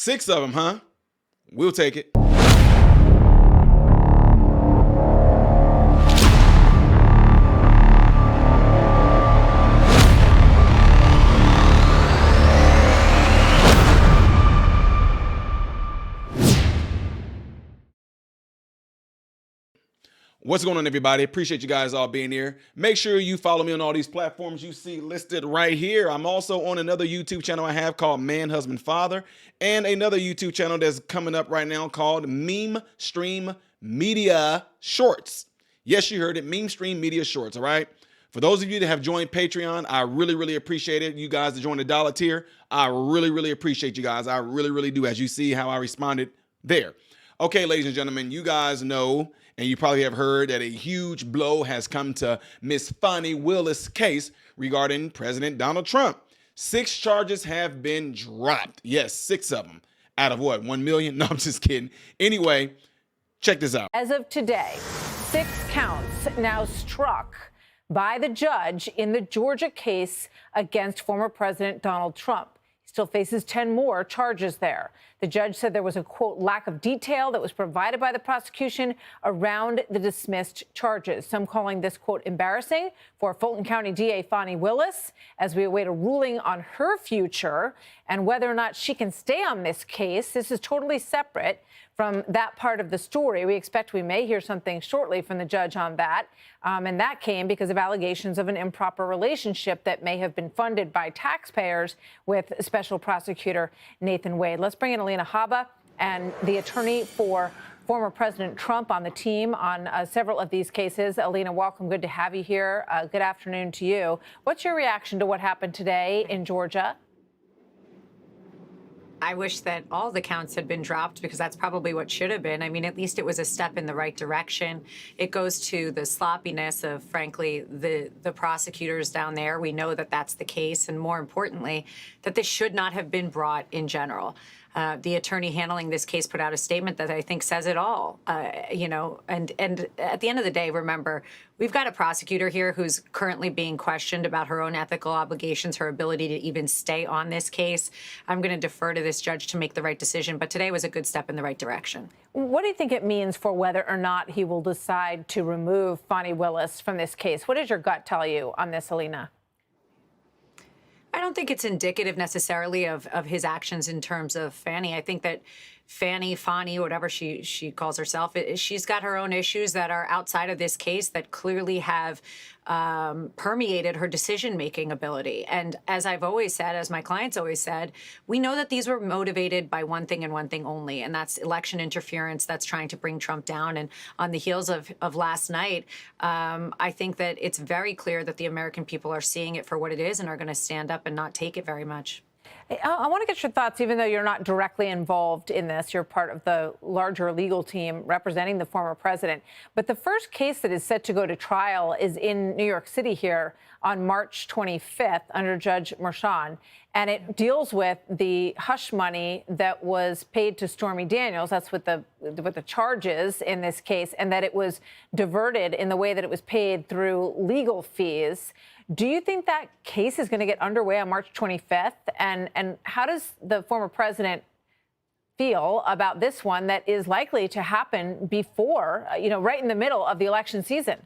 6 of them, huh? We'll take it. What's going on, everybody? Appreciate you guys all being here. Make sure you follow me on all these platforms you see listed right here. I'm also on another YouTube channel I have called Man, Husband, Father, and another YouTube channel that's coming up right now called Meme Stream Media Shorts. Yes, you heard it, Meme Stream Media Shorts, all right? For those of you that have joined Patreon, I really appreciate it. You guys that joined the dollar tier, I really appreciate you guys. I really do, as you see how I responded there. Okay, ladies and gentlemen, you guys know, and you probably have heard, that a huge blow has come to Miss Fani Willis' case regarding President Donald Trump. 6 charges have been dropped. Yes, 6 of them. Out of what, 1 million? No, I'm just kidding. Anyway, check this out. As of today, 6 counts now struck by the judge in the Georgia case against former President Donald Trump. He still faces 10 more charges there. The judge said there was a, quote, lack of detail that was provided by the prosecution around the dismissed charges. Some calling this, quote, embarrassing for Fulton County DA Fani Willis as we await a ruling on her future and whether or not she can stay on this case. This is totally separate from that part of the story. We expect we may hear something shortly from the judge on that. And that came because of allegations of an improper relationship that may have been funded by taxpayers with Special Prosecutor Nathan Wade. Let's bring in Alina Habba, and the attorney for former President Trump on the team on several of these cases. Alina, welcome. Good to have you here. Good afternoon to you. What's your reaction to what happened today in Georgia? I wish that all the counts had been dropped, because that's probably what should have been. I mean, at least it was a step in the right direction. It goes to the sloppiness of, frankly, the prosecutors down there. We know that that's the case. And more importantly, that this should not have been brought in general. The attorney handling this case put out a statement that I think says it all, and at the end of the day, remember, we've got a prosecutor here who's currently being questioned about her own ethical obligations, her ability to even stay on this case. I'm going to defer to this judge to make the right decision. But today was a good step in the right direction. What do you think it means for whether or not he will decide to remove Fani Willis from this case? What does your gut tell you on this, Alina? I don't think it's indicative necessarily of his actions in terms of Fani. I think that Fani, whatever she calls herself, she's got her own issues that are outside of this case that clearly have permeated her decision-making ability. And as I've always said, as my clients always said, we know that these were motivated by one thing and one thing only, and that's election interference that's trying to bring Trump down. And on the heels of last night, I think that it's very clear that the American people are seeing it for what it is and are going to stand up and not take it very much. I want to get your thoughts, even though you're not directly involved in this. You're part of the larger legal team representing the former president. But the first case that is set to go to trial is in New York City here on March 25th under Judge Merchan. And it deals with the hush money that was paid to Stormy Daniels. That's what the charges in this case, and that it was diverted in the way that it was paid through legal fees. Do you think that case is going to get underway on March 25th? And how does the former president feel about this one that is likely to happen before, right in the middle of the election season?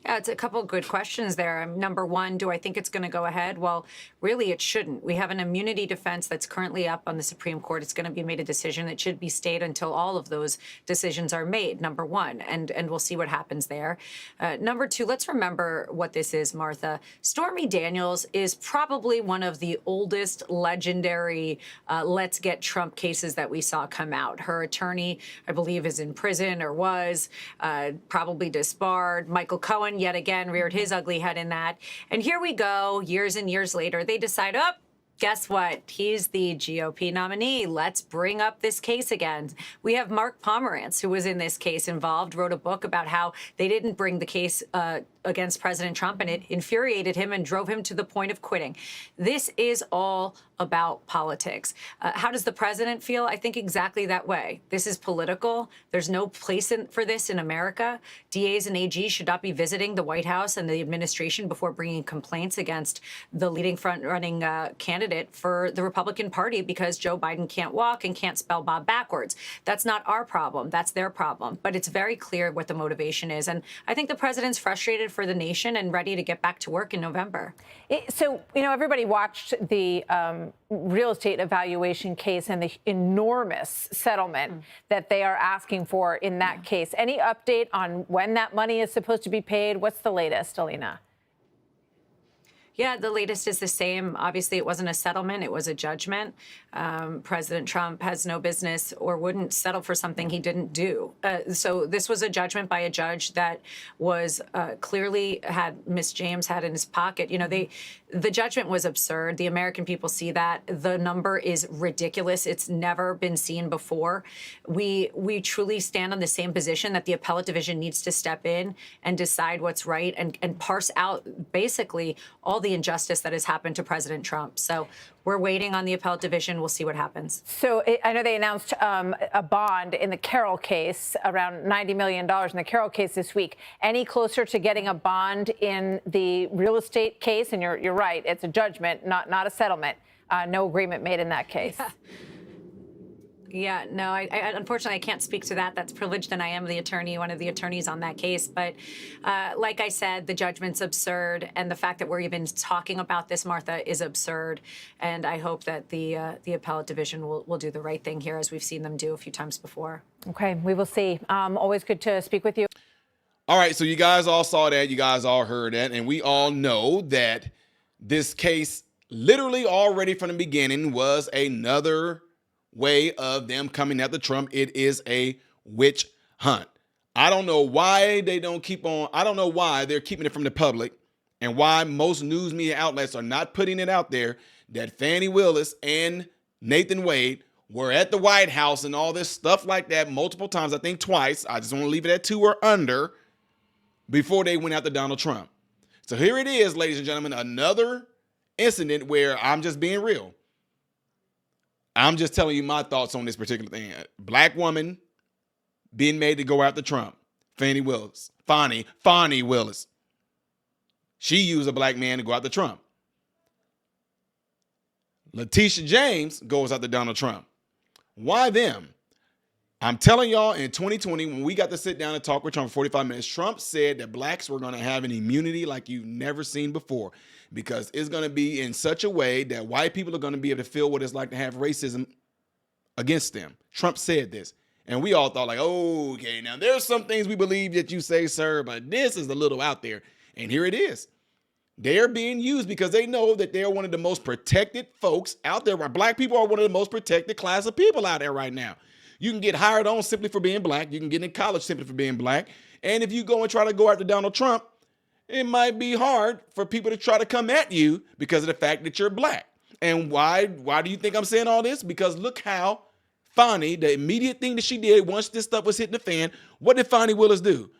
Yeah, it's a couple of good questions there. Number one, do I think it's going to go ahead? Well, really, it shouldn't. We have an immunity defense that's currently up on the Supreme Court. It's going to be made a decision. It should be stayed until all of those decisions are made, number one, and we'll see what happens there. Number two, let's remember what this is, Martha. Stormy Daniels is probably one of the oldest legendary let's get Trump cases that we saw come out. Her attorney, I believe, is in prison or was, probably disbarred. Michael Cohen, yet again, reared his ugly head in that. And here we go, years and years later, they decide, oh, guess what? He's the GOP nominee. Let's bring up this case again. We have Mark Pomerantz, who was in this case involved, wrote a book about how they didn't bring the case against President Trump, and it infuriated him and drove him to the point of quitting. This is all about politics. How does the president feel? I think exactly that way. This is political. There's no place for this in America. DAs and AGs should not be visiting the White House and the administration before bringing complaints against the leading front-running candidate for the Republican Party because Joe Biden can't walk and can't spell Bob backwards. That's not our problem. That's their problem. But it's very clear what the motivation is. And I think the president's frustrated for the nation and ready to get back to work in November. So, everybody watched the real estate evaluation case and the enormous settlement that they are asking for in that case. Any update on when that money is supposed to be paid? What's the latest, Alina? Yeah, the latest is the same. Obviously, it wasn't a settlement. It was a judgment. President Trump has no business or wouldn't settle for something he didn't do. So this was a judgment by a judge that was clearly had Miss James had in his pocket. The judgment was absurd. The American people see that. The number is ridiculous. It's never been seen before. We truly stand on the same position that the appellate division needs to step in and decide what's right and parse out basically all the injustice that has happened to President Trump. So we're waiting on the appellate division. We'll see what happens. So I know they announced a bond in the Carroll case, around $90 million in the Carroll case this week. Any closer to getting a bond in the real estate case? And you're right, it's a judgment, not a settlement. No agreement made in that case. Yeah, no, I unfortunately, I can't speak to that. That's privileged, and I am one of the attorneys on that case. But like I said, the judgment's absurd, and the fact that we're even talking about this, Martha, is absurd. And I hope that the appellate division will do the right thing here, as we've seen them do a few times before. Okay, we will see. Always good to speak with you. All right, so you guys all saw that. You guys all heard that. And we all know that this case literally already from the beginning was another way of them coming after Trump. It is a witch hunt. I don't know why they don't keep on. I don't know why they're keeping it from the public and why most news media outlets are not putting it out there that Fani Willis and Nathan Wade were at the White House and all this stuff like that multiple times. I think twice. I just want to leave it at 2 or under before they went after Donald Trump. So here it is, ladies and gentlemen, another incident where I'm just being real. I'm just telling you my thoughts on this particular thing. Black woman being made to go after Trump. Fani Willis. Fani Willis. She used a black man to go after Trump. Letitia James goes after Donald Trump. Why them? I'm telling y'all, in 2020, when we got to sit down and talk with Trump for 45 minutes, Trump said that blacks were going to have an immunity like you've never seen before, because it's going to be in such a way that white people are going to be able to feel what it's like to have racism against them. Trump said this. And we all thought like, oh, okay, now there's some things we believe that you say, sir, but this is a little out there. And here it is. They're being used because they know that they're one of the most protected folks out there. Black people are one of the most protected class of people out there right now. You can get hired on simply for being black. You can get in college simply for being black. And if you go and try to go after Donald Trump, it might be hard for people to try to come at you because of the fact that you're black. And why do you think I'm saying all this? Because look how Fani, the immediate thing that she did once this stuff was hitting the fan, what did Fani Willis do?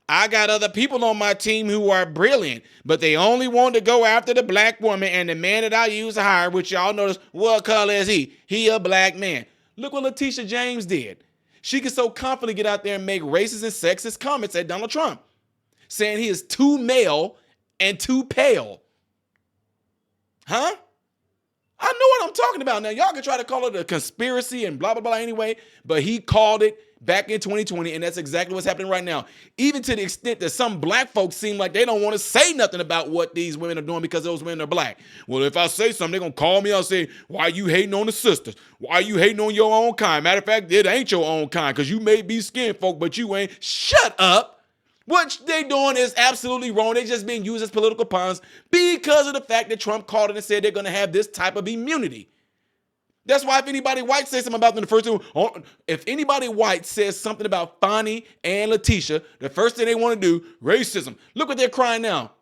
I got other people on my team who are brilliant, but they only want to go after the black woman and the man that I use to hire, which y'all notice, what color is he? He a black man. Look what Letitia James did. She could so confidently get out there and make racist and sexist comments at Donald Trump, saying he is too male and too pale. Huh? I know what I'm talking about. Now, y'all can try to call it a conspiracy and blah, blah, blah anyway, but he called it back in 2020, and that's exactly what's happening right now. Even to the extent that some black folks seem like they don't want to say nothing about what these women are doing because those women are black. Well, if I say something, they're going to call me out and say, why you hating on the sisters? Why you hating on your own kind? Matter of fact, it ain't your own kind because you may be skin folk, but you ain't. Shut up. What they doing is absolutely wrong. They're just being used as political pawns because of the fact that Trump called it and said they're going to have this type of immunity. That's why if anybody white says something about them, the first thing, if anybody white says something about Fani and Letitia, the first thing they want to do, racism. Look what they're crying now.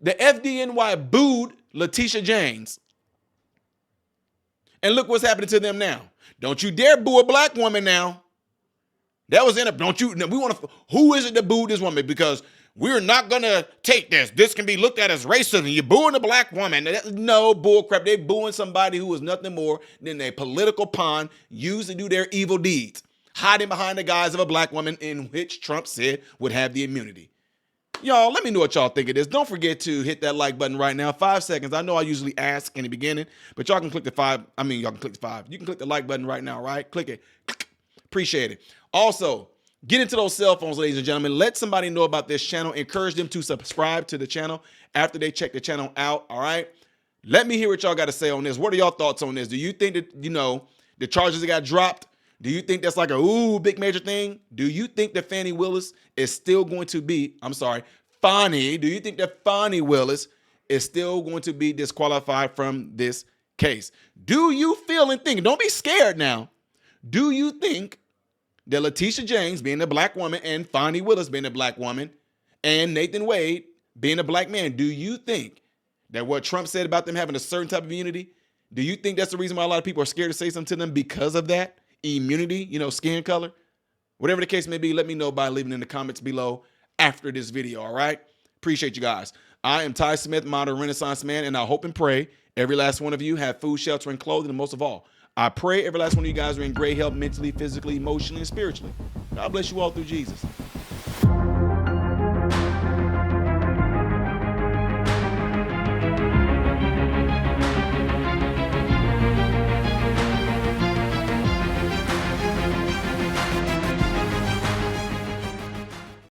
The FDNY booed Letitia James. And look what's happening to them now. Don't you dare boo a black woman now. That was in a, don't you, we want to, who is it that booed this woman? Because we're not going to take this. This can be looked at as racism. You're booing a black woman. No, bullcrap. They're booing somebody who is nothing more than a political pawn used to do their evil deeds, hiding behind the guise of a black woman in which Trump said would have the immunity. Y'all, let me know what y'all think of this. Don't forget to hit that like button right now. 5 seconds. I know I usually ask in the beginning, but y'all can click the five. Y'all can click the 5. You can click the like button right now, right? Click it. Appreciate it. Also, get into those cell phones, ladies and gentlemen. Let somebody know about this channel. Encourage them to subscribe to the channel after they check the channel out, all right? Let me hear what y'all got to say on this. What are y'all thoughts on this? Do you think that, the charges that got dropped, do you think that's like a big major thing? Do you think that Fani Willis is still going to be, Fani, do you think that Fani Willis is still going to be disqualified from this case? Do you feel and think, don't be scared now, do you think that Letitia James being a black woman and Fani Willis being a black woman and Nathan Wade being a black man, do you think that what Trump said about them having a certain type of immunity, do you think that's the reason why a lot of people are scared to say something to them because of that? Immunity, skin color, whatever the case may be, let me know by leaving in the comments below after this video, all right? Appreciate you guys. I am Ty Smith, modern Renaissance man, and I hope and pray every last one of you have food, shelter, and clothing, and most of all, I pray every last one of you guys are in great health mentally, physically, emotionally, and spiritually. God bless you all through Jesus.